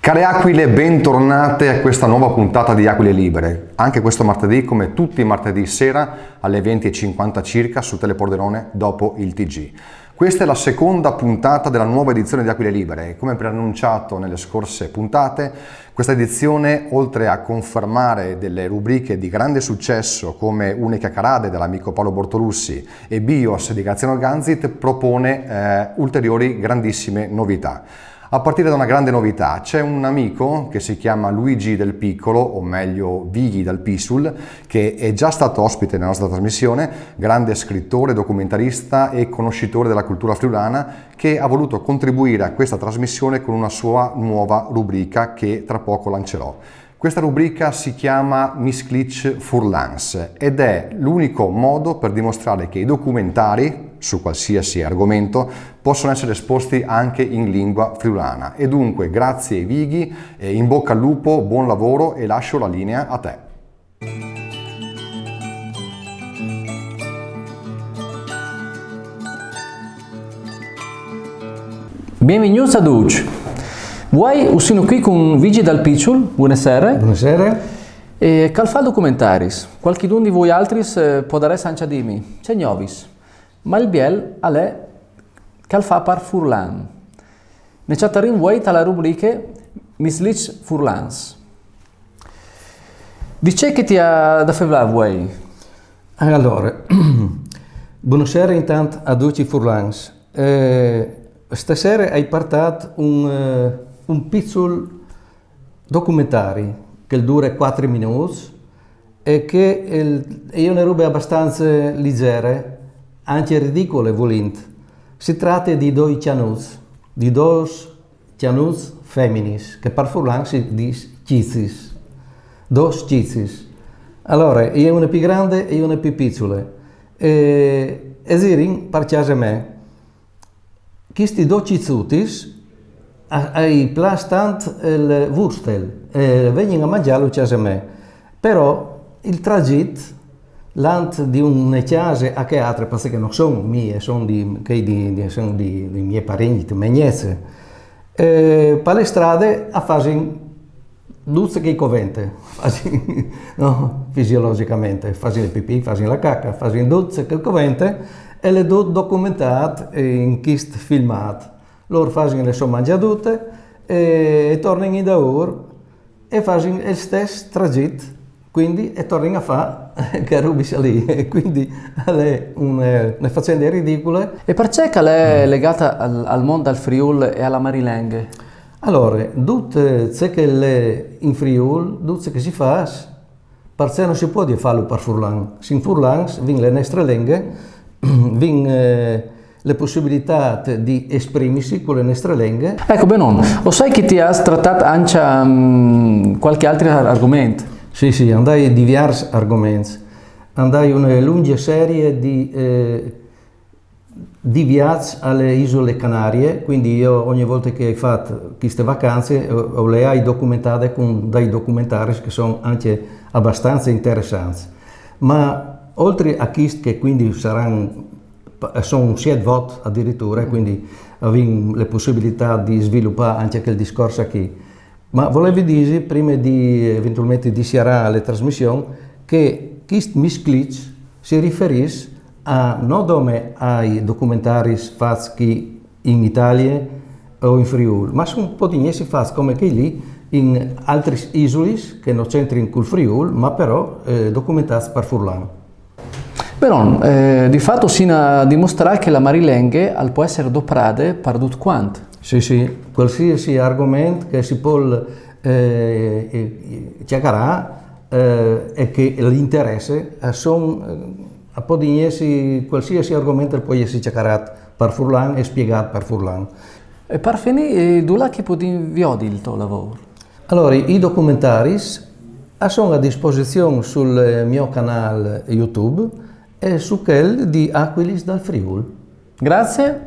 Care aquile, bentornate a questa nuova puntata di Aquile Libere. Anche questo martedì, come tutti i martedì sera, alle 20:50 circa su Teleporderone dopo il TG. Questa è la seconda puntata della nuova edizione di Aquile Libere e come preannunciato nelle scorse puntate, questa edizione, oltre a confermare delle rubriche di grande successo come Unica Carade dell'amico Paolo Bortolussi e Bios di Graziano Ganzit, propone ulteriori grandissime novità. A partire da una grande novità, c'è un amico che si chiama Luigi Del Piccolo, o meglio Vighi dal Pisul, che è già stato ospite nella nostra trasmissione, grande scrittore, documentarista e conoscitore della cultura friulana, che ha voluto contribuire a questa trasmissione con una sua nuova rubrica che tra poco lancerò. Questa rubrica si chiama Misklitsch Furlans ed è l'unico modo per dimostrare che i documentari su qualsiasi argomento possono essere esposti anche in lingua friulana. E dunque grazie Vighi, in bocca al lupo, buon lavoro e lascio la linea a te. Benvenuti a tutti. Vuoi sono qui con Vighi dal Piccolo, buonasera. Buonasera. E cal fa documentaris? Qualcuno di voi altri può dare anche dirmi, c'è novis, ma il biel è cal fa par Furlan. Ne chattarin vuoi alla rubrica Misklitsch Furlans. Dice che ti ha da fare vuoi? Allora, buonasera intanto a tutti Furlans. Stasera hai portato un piccolo documentario che dura 4 minuti e che è una roba abbastanza leggera, anche ridicole volendo. Si tratta di due cianuts femminis, che per Furlan si dice cizis, due cizis. Allora, è una più grande e una più piccola. E sirin, per casa me, questi due cizzutis hai plastant il wurstel, vengono a mangiarlo a casa me. Però il tragitto l'ant di una casa a che altre, perché non sono mie, sono di miei parenti, di mie niece. Per le strade a fare tutto che covente, no, fisiologicamente, fare il pipì, fare la cacca, fare tutto che covente e le do documentate in questo filmato. Loro fanno le sue mangiadute e tornano in lavoro e fanno il stesso tragitto, quindi e tornano a fare che rubisce lì. E quindi è una faccenda ridicola. E perché è legata al mondo del Friuli e alla Marilenghe? Allora, tutto ciò che è in Friuli, tutto ciò che si fa, perché non si può farlo per Furlan. In Furlan vengono le nostre lingue, vengono le possibilità di esprimersi con le nostre lingue. Ecco, Benon, lo sai che ti ha trattato anche qualche altro argomento? Sì, andai diversi argomenti. Andai una lunga serie di viaggi alle isole Canarie, quindi io ogni volta che ho fatto queste vacanze le ho documentate con dei documentari che sono anche abbastanza interessanti. Ma oltre a questi che quindi sono 7 voti addirittura, quindi avevo le possibilità di sviluppare anche quel discorso qui. Ma volevo dire, prima di eventualmente iniziare alle trasmissioni, che questo Misklitsch si riferisce non come ai documentari fatti in Italia o in Friuli, ma sono un po' di niente fatti come quelli in altre isole che non c'entrano col Friuli, ma però documentati per Furlan. Però, di fatto si dimostra che la Marilenghe può essere doprata per tutto quanto. Sì, qualsiasi argomento che si può cercare e che l'interessa a po' di qualsiasi argomento può essere cercato per Furlan e spiegato per Furlan. E per finire, dove che può inviare il tuo lavoro? Allora, i documentari sono a disposizione sul mio canale YouTube e su quel di Aquilis dal Friuli. Grazie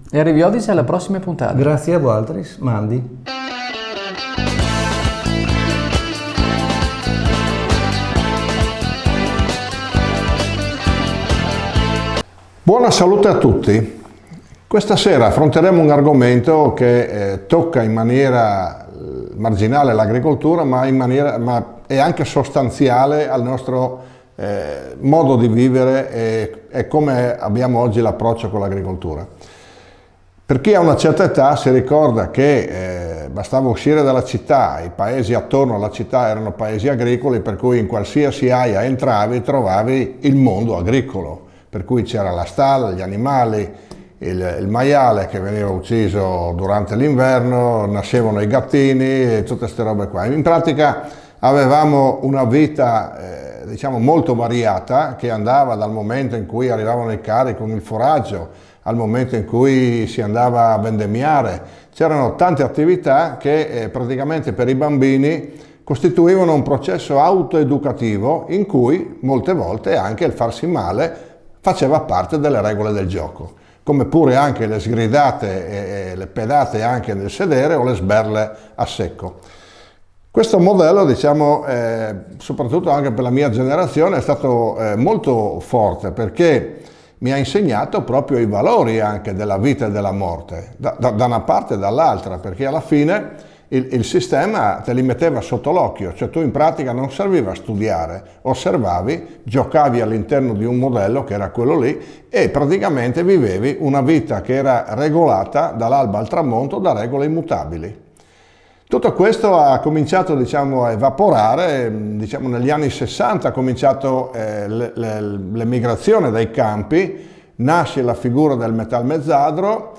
e arrivederci alla prossima puntata. Grazie a voi, Mandi. Buona salute a tutti. Questa sera affronteremo un argomento che tocca in maniera marginale l'agricoltura, ma è anche sostanziale al nostro modo di vivere e come abbiamo oggi l'approccio con l'agricoltura. Per chi ha una certa età si ricorda che bastava uscire dalla città, i paesi attorno alla città erano paesi agricoli, per cui in qualsiasi aia entravi trovavi il mondo agricolo, per cui c'era la stalla, gli animali, il maiale che veniva ucciso durante l'inverno, nascevano i gattini e tutte queste robe qua. In pratica avevamo una vita diciamo molto variata, che andava dal momento in cui arrivavano i carri con il foraggio al momento in cui si andava a vendemmiare. C'erano tante attività che praticamente per i bambini costituivano un processo autoeducativo in cui molte volte anche il farsi male faceva parte delle regole del gioco, come pure anche le sgridate e le pedate anche nel sedere o le sberle a secco. Questo modello, diciamo, soprattutto anche per la mia generazione, è stato molto forte, perché mi ha insegnato proprio i valori anche della vita e della morte, da una parte e dall'altra, perché alla fine il sistema te li metteva sotto l'occhio, cioè tu in pratica non serviva a studiare, osservavi, giocavi all'interno di un modello che era quello lì e praticamente vivevi una vita che era regolata dall'alba al tramonto da regole immutabili. Tutto questo ha cominciato, diciamo, a evaporare, diciamo, negli anni 60 ha cominciato l'emigrazione dai campi, nasce la figura del metalmezzadro,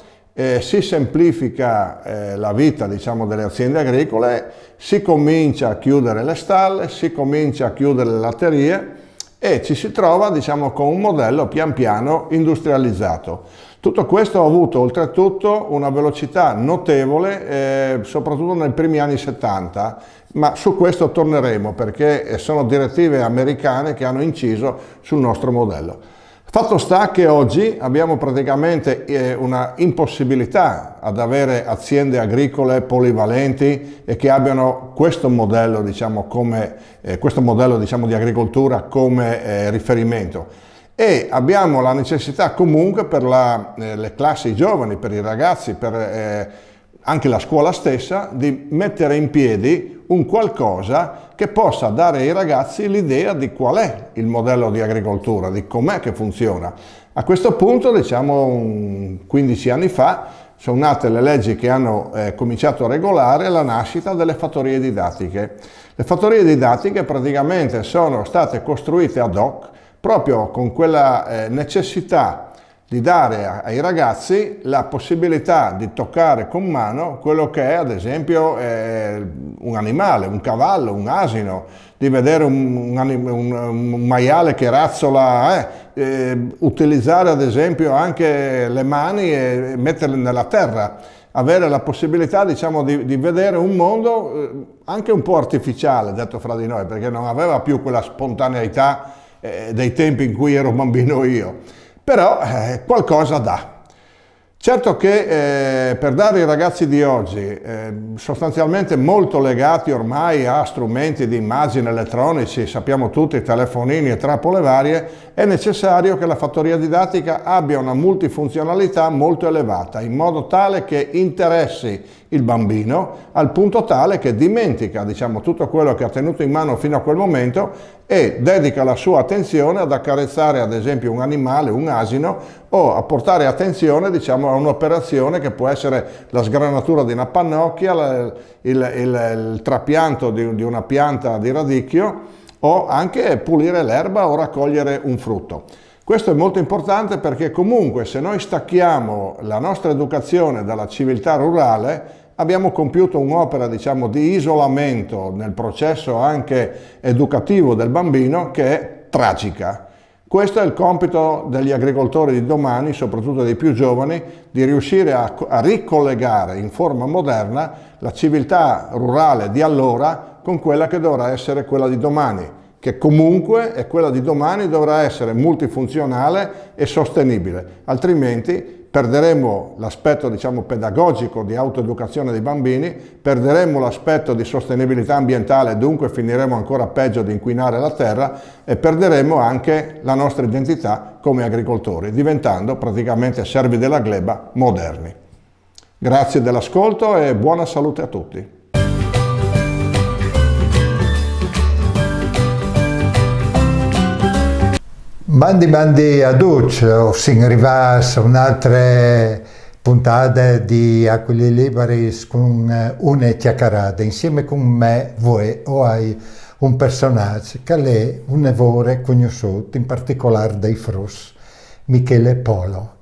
si semplifica la vita, diciamo, delle aziende agricole, si comincia a chiudere le stalle, si comincia a chiudere le latterie e ci si trova, diciamo, con un modello pian piano industrializzato. Tutto questo ha avuto oltretutto una velocità notevole, soprattutto nei primi anni 70, ma su questo torneremo perché sono direttive americane che hanno inciso sul nostro modello. Fatto sta che oggi abbiamo praticamente una impossibilità ad avere aziende agricole polivalenti e che abbiano questo modello, diciamo, di agricoltura come riferimento. E abbiamo la necessità comunque per le classi giovani, per i ragazzi, per anche la scuola stessa, di mettere in piedi un qualcosa che possa dare ai ragazzi l'idea di qual è il modello di agricoltura, di com'è che funziona. A questo punto, diciamo 15 anni fa, sono nate le leggi che hanno cominciato a regolare la nascita delle fattorie didattiche. Le fattorie didattiche praticamente sono state costruite ad hoc proprio con quella necessità di dare ai ragazzi la possibilità di toccare con mano quello che è ad esempio un animale, un cavallo, un asino, di vedere un maiale che razzola, utilizzare ad esempio anche le mani e metterle nella terra, avere la possibilità, diciamo, di vedere un mondo anche un po' artificiale, detto fra di noi, perché non aveva più quella spontaneità dei tempi in cui ero bambino io, però qualcosa dà. Certo che per dare ai ragazzi di oggi, sostanzialmente molto legati ormai a strumenti di immagine elettronici, sappiamo tutti, telefonini e trappole varie, è necessario che la fattoria didattica abbia una multifunzionalità molto elevata, in modo tale che interessi il bambino al punto tale che dimentica, diciamo, tutto quello che ha tenuto in mano fino a quel momento e dedica la sua attenzione ad accarezzare ad esempio un animale, un asino, o a portare attenzione, diciamo, a un'operazione che può essere la sgranatura di una pannocchia, il trapianto di una pianta di radicchio o anche pulire l'erba o raccogliere un frutto. Questo è molto importante perché comunque se noi stacchiamo la nostra educazione dalla civiltà rurale abbiamo compiuto un'opera, diciamo, di isolamento nel processo anche educativo del bambino che è tragica. Questo è il compito degli agricoltori di domani, soprattutto dei più giovani, di riuscire a ricollegare in forma moderna la civiltà rurale di allora con quella che dovrà essere quella di domani, che comunque è quella di domani, dovrà essere multifunzionale e sostenibile, altrimenti perderemo l'aspetto, diciamo, pedagogico di autoeducazione dei bambini, perderemo l'aspetto di sostenibilità ambientale, dunque finiremo ancora peggio di inquinare la terra e perderemo anche la nostra identità come agricoltori, diventando praticamente servi della gleba moderni. Grazie dell'ascolto e buona salute a tutti. Mandi a Duccio, si arriva a un'altra puntata di Aquile Liberis con una chiacchierata. Insieme con me voi hai un personaggio che è un evore conosciuto, in particolare dai Frus, Michele Polo.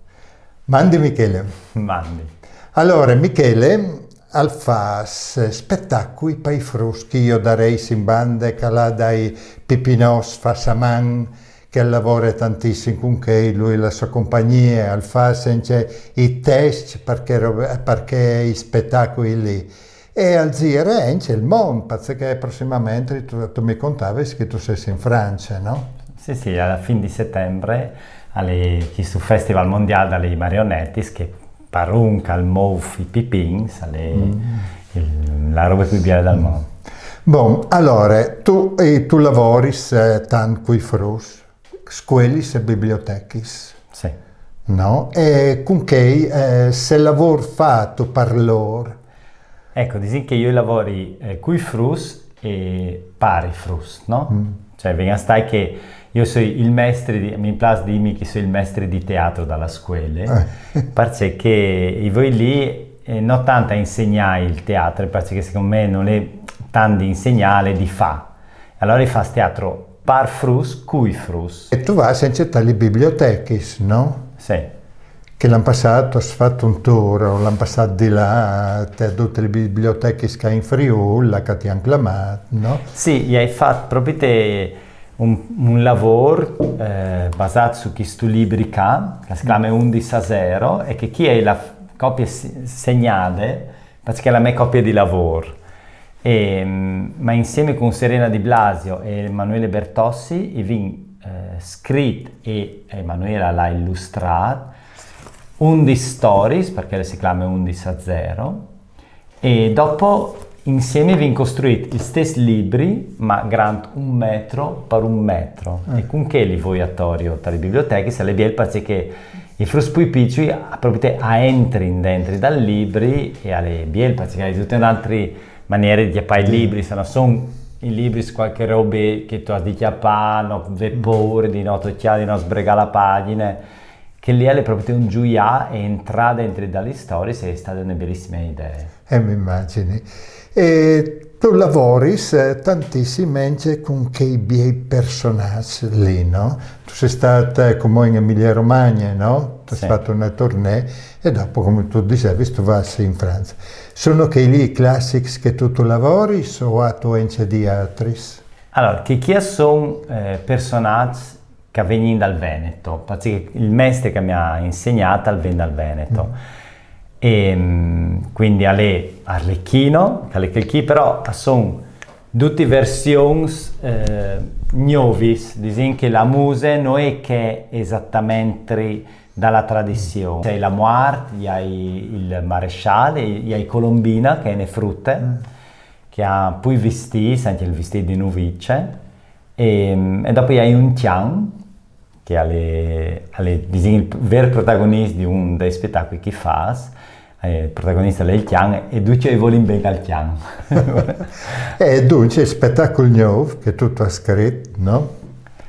Mandi Michele. Mandi. Allora, Michele fa spettacoli per i Frus che io darei in bande, che là dai Pipinos fa Saman, che lavora tantissimo con che lui e la sua compagnia, fa sempre i test perché i spettacoli lì. E al giro c'è il mondo, perché prossimamente tu mi contavi che tu sei in Francia, no? Sì, alla fine di settembre, questo Festival Mondiale delle Marionettis, che parunca il move i Pipins, la roba più bella del mondo. Bon, allora, tu lavori tanto con i Frus, scuole e biblioteche. Sì. No? E con che se lavoro fatto per loro? Ecco, dici che io lavoro con i Frus e pari Frus, no? Cioè, venga stai che io sono il maestro mi piace dirmi che sono il maestro di teatro dalla scuola, perché io lì non tanto a insegnare il teatro, perché secondo me non è tanto di insegnare, di fa. Allora io faccio teatro par Frus, cui Frus. E tu vai sempre alle biblioteche, no? Sì. Che l'anno passato hai fatto un tour, l'anno passato di là, tutte le biblioteche che hai in Friuli, che ti hanno chiamato, no? Sì, io hai fatto proprio un lavoro basato su questo libro che si chiama 11-0 e che chi è la copia segnata, perché è la mia copia di lavoro. Ma insieme con Serena Di Blasio e Emanuele Bertossi, vi scritto e Emanuela l'ha illustrato 11 stories, perché si chiama 11-0, e dopo insieme vi costruito gli stessi libri, ma grandi 1 metro per 1 metro. E con che li voi attorio dalle biblioteche, se le biel perché i Frus più piccoli proprio entri dentro dal libri e alle biel perché hai tutte altre maniere di appare i libri, se non sono i libri su qualche roba che tu hai di chiappare, non ve paura di non toccare, di non sbregare la pagina, che lì è proprio un gioia e entrare dentro dalle storie è stata una bellissima idea. Mi immagini. E tu lavori tantissimo con quei bei personaggi lì, no? Tu sei stata come in Emilia Romagna, no? Tu hai fatto una tournée e dopo, come tu dicevi, tu vai in Francia. Sono che lì i classici che tu lavori o tu ence di altri? Allora, che chi sono personaggi che vengono dal Veneto, perché il maestro che mi ha insegnato viene dal Veneto. E quindi alle Arlecchino, che però sono tutte versioni nuove, dicono che la musica non è che esattamente dalla tradizione. C'è la Muart, il maresciallo, il Colombina che è ne frutte, che ha poi vestiti, anche il vestito di novice, e dopo hai un Tian, che è il vero protagonista di uno dei spettacoli che fa. Il protagonista è il Tian e Duccio e volim bene al Tian. E dunque il spettacolo nuovo che tu hai scritto, no?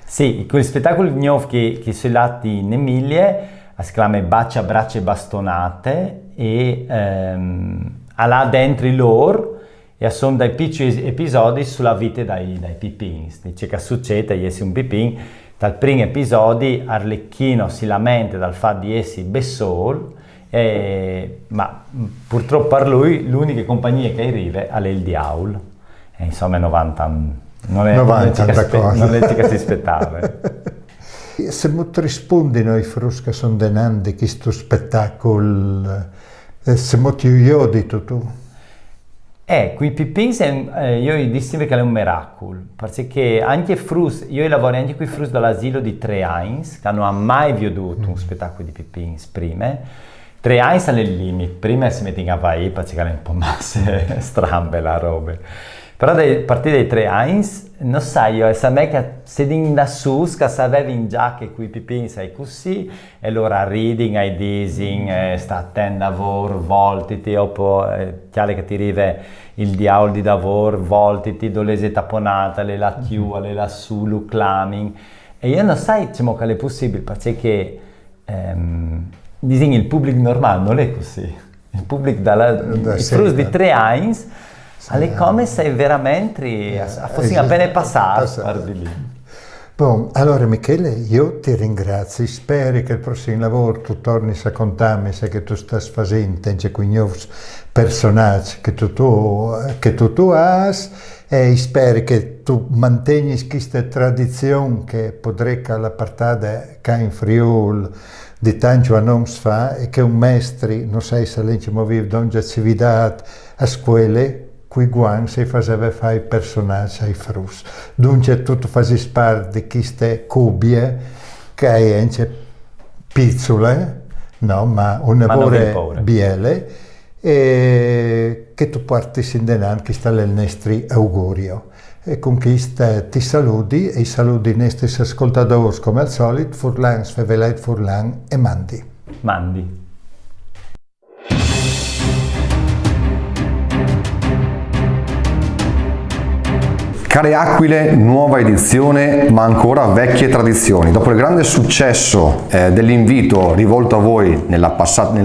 Sì, quel spettacolo nuovo che sono lati in Emilia si chiama Bacia, Braccia e Bastonate e ha là dentro loro e sono dei piccoli episodi sulla vita dai Pipin. Dice che succede, è un Pipin. Dal primo episodio Arlecchino si lamenta dal fatto di essere Bessol, ma purtroppo per lui l'unica compagnia che arriva è il Diaul. Insomma 90 non è che si aspettava. Se mi rispondi noi Frus che sono denandi questo spettacolo, se mi ti aiuti tu? Qui Pipins io dissi che è un miracolo, perché anche Frus, io lavoro anche qui Frus dall'asilo di 3 anni, che non hanno mai veduto un spettacolo di Pipins prima. 3 anni è il limite, prima si mette in Hawaii perché è un po' strambe la roba. Però a partire dai 3 anni, non sai, io sa me che se da su, che sapevi già che qui Pipins sei così, e allora reading, ai dising, sta attento a lavoro, voltiti, oppure chiaro che ti arriva il diavolo di lavoro, voltiti, dolese tapponata, le la tiu, le la su, lu clamming, E io non sai diciamo, che è possibile, perché il pubblico normale non è così. Il pubblico i frutti di 3 anni è come se veramente fossimo appena passati. Bon, allora Michele, io ti ringrazio, spero che il prossimo lavoro tu torni a contarmi se che tu stai facendo, c'è quei nuovi personaggi che tu hai, e spero che tu mantengi questa tradizione che potrebbe alla partita che in Friuli di tanti anni fa, e che un maestro, non sai se l'abbiamo visto ogni attività a scuole, qui guan si faceva fare i personaggi ai frus. Dunque tutto fasi parte di queste cubie che è piccole, no, ma una buona biele, e che tu parti in denaro, che sta nel nostro augurio. E con questo ti saluti e saluti i nostri ascoltatori come al solito, Furlan, Svevelait Furlan e Mandi. Mandi. Care Aquile, nuova edizione, ma ancora vecchie tradizioni. Dopo il grande successo dell'invito rivolto a voi nel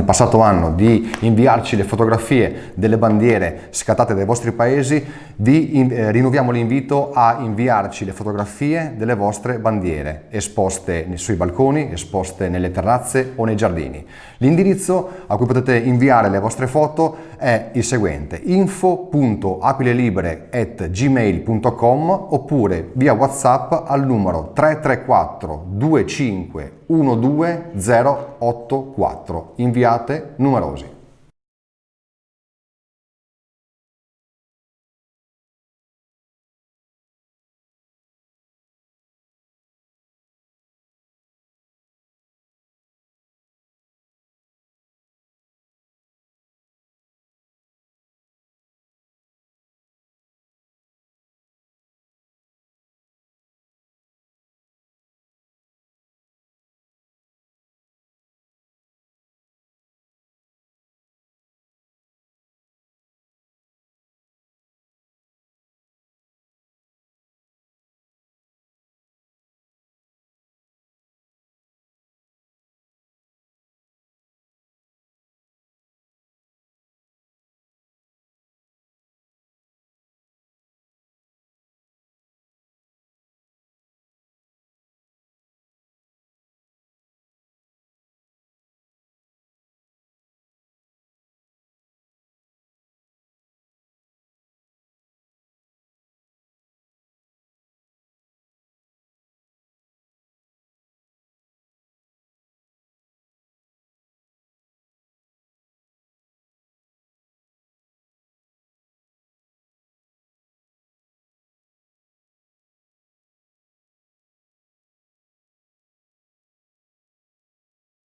passato anno di inviarci le fotografie delle bandiere scattate dai vostri paesi, rinnoviamo l'invito a inviarci le fotografie delle vostre bandiere esposte sui balconi, esposte nelle terrazze o nei giardini. L'indirizzo a cui potete inviare le vostre foto è il seguente: info.aquilelibre@gmail.com oppure via WhatsApp al numero 334 25 12 084. Inviate numerosi.